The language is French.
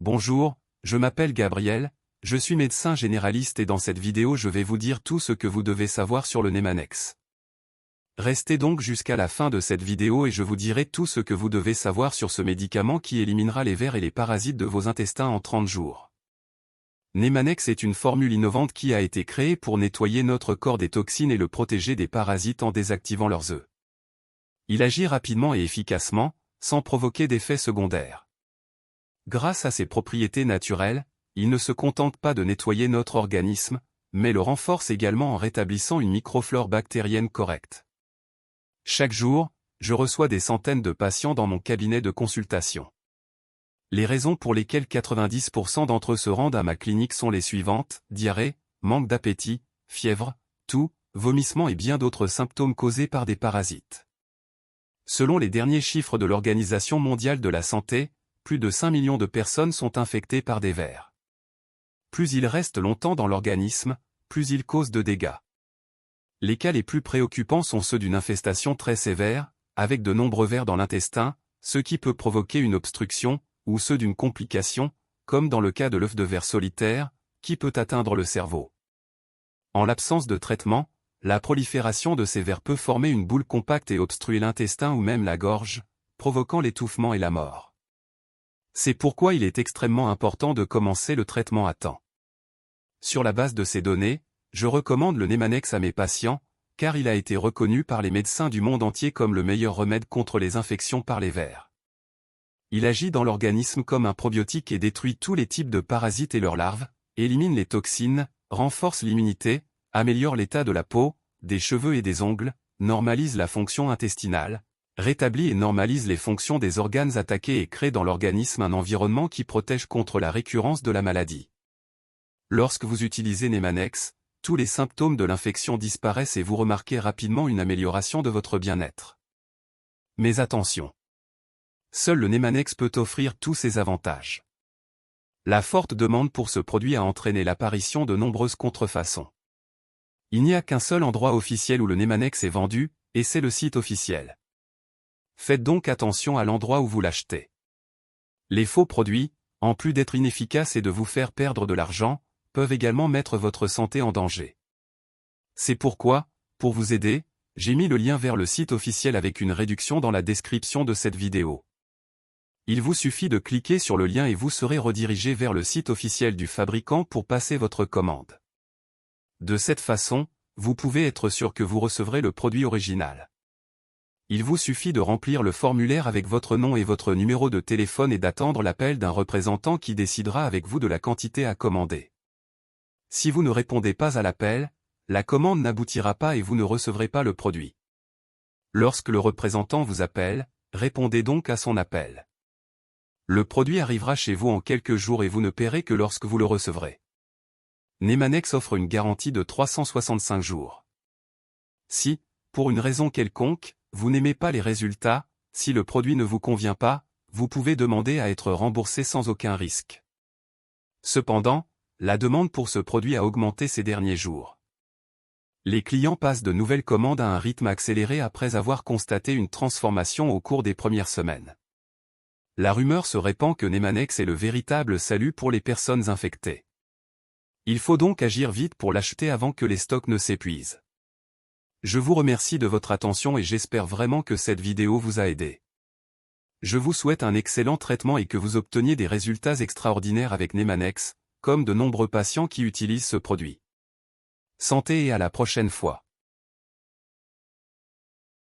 Bonjour, je m'appelle Gabriel, je suis médecin généraliste et dans cette vidéo je vais vous dire tout ce que vous devez savoir sur le Nemanex. Restez donc jusqu'à la fin de cette vidéo et je vous dirai tout ce que vous devez savoir sur ce médicament qui éliminera les vers et les parasites de vos intestins en 30 jours. Nemanex est une formule innovante qui a été créée pour nettoyer notre corps des toxines et le protéger des parasites en désactivant leurs œufs. Il agit rapidement et efficacement, sans provoquer d'effets secondaires. Grâce à ses propriétés naturelles, il ne se contente pas de nettoyer notre organisme, mais le renforce également en rétablissant une microflore bactérienne correcte. Chaque jour, je reçois des centaines de patients dans mon cabinet de consultation. Les raisons pour lesquelles 90% d'entre eux se rendent à ma clinique sont les suivantes: diarrhée, manque d'appétit, fièvre, toux, vomissements et bien d'autres symptômes causés par des parasites. Selon les derniers chiffres de l'Organisation mondiale de la santé, plus de 5 millions de personnes sont infectées par des vers. Plus ils restent longtemps dans l'organisme, plus ils causent de dégâts. Les cas les plus préoccupants sont ceux d'une infestation très sévère, avec de nombreux vers dans l'intestin, ce qui peut provoquer une obstruction, ou ceux d'une complication, comme dans le cas de l'œuf de ver solitaire, qui peut atteindre le cerveau. En l'absence de traitement, la prolifération de ces vers peut former une boule compacte et obstruer l'intestin ou même la gorge, provoquant l'étouffement et la mort. C'est pourquoi il est extrêmement important de commencer le traitement à temps. Sur la base de ces données, je recommande le Nemanex à mes patients, car il a été reconnu par les médecins du monde entier comme le meilleur remède contre les infections par les vers. Il agit dans l'organisme comme un probiotique et détruit tous les types de parasites et leurs larves, élimine les toxines, renforce l'immunité, améliore l'état de la peau, des cheveux et des ongles, normalise la fonction intestinale, rétablit et normalise les fonctions des organes attaqués et crée dans l'organisme un environnement qui protège contre la récurrence de la maladie. Lorsque vous utilisez Nemanex, tous les symptômes de l'infection disparaissent et vous remarquez rapidement une amélioration de votre bien-être. Mais attention! Seul le Nemanex peut offrir tous ces avantages. La forte demande pour ce produit a entraîné l'apparition de nombreuses contrefaçons. Il n'y a qu'un seul endroit officiel où le Nemanex est vendu, et c'est le site officiel. Faites donc attention à l'endroit où vous l'achetez. Les faux produits, en plus d'être inefficaces et de vous faire perdre de l'argent, peuvent également mettre votre santé en danger. C'est pourquoi, pour vous aider, j'ai mis le lien vers le site officiel avec une réduction dans la description de cette vidéo. Il vous suffit de cliquer sur le lien et vous serez redirigé vers le site officiel du fabricant pour passer votre commande. De cette façon, vous pouvez être sûr que vous recevrez le produit original. Il vous suffit de remplir le formulaire avec votre nom et votre numéro de téléphone et d'attendre l'appel d'un représentant qui décidera avec vous de la quantité à commander. Si vous ne répondez pas à l'appel, la commande n'aboutira pas et vous ne recevrez pas le produit. Lorsque le représentant vous appelle, répondez donc à son appel. Le produit arrivera chez vous en quelques jours et vous ne paierez que lorsque vous le recevrez. Nemanex offre une garantie de 365 jours. Si, pour une raison quelconque, vous n'aimez pas les résultats, si le produit ne vous convient pas, vous pouvez demander à être remboursé sans aucun risque. Cependant, la demande pour ce produit a augmenté ces derniers jours. Les clients passent de nouvelles commandes à un rythme accéléré après avoir constaté une transformation au cours des premières semaines. La rumeur se répand que Nemanex est le véritable salut pour les personnes infectées. Il faut donc agir vite pour l'acheter avant que les stocks ne s'épuisent. Je vous remercie de votre attention et j'espère vraiment que cette vidéo vous a aidé. Je vous souhaite un excellent traitement et que vous obteniez des résultats extraordinaires avec Nemanex, comme de nombreux patients qui utilisent ce produit. Santé et à la prochaine fois.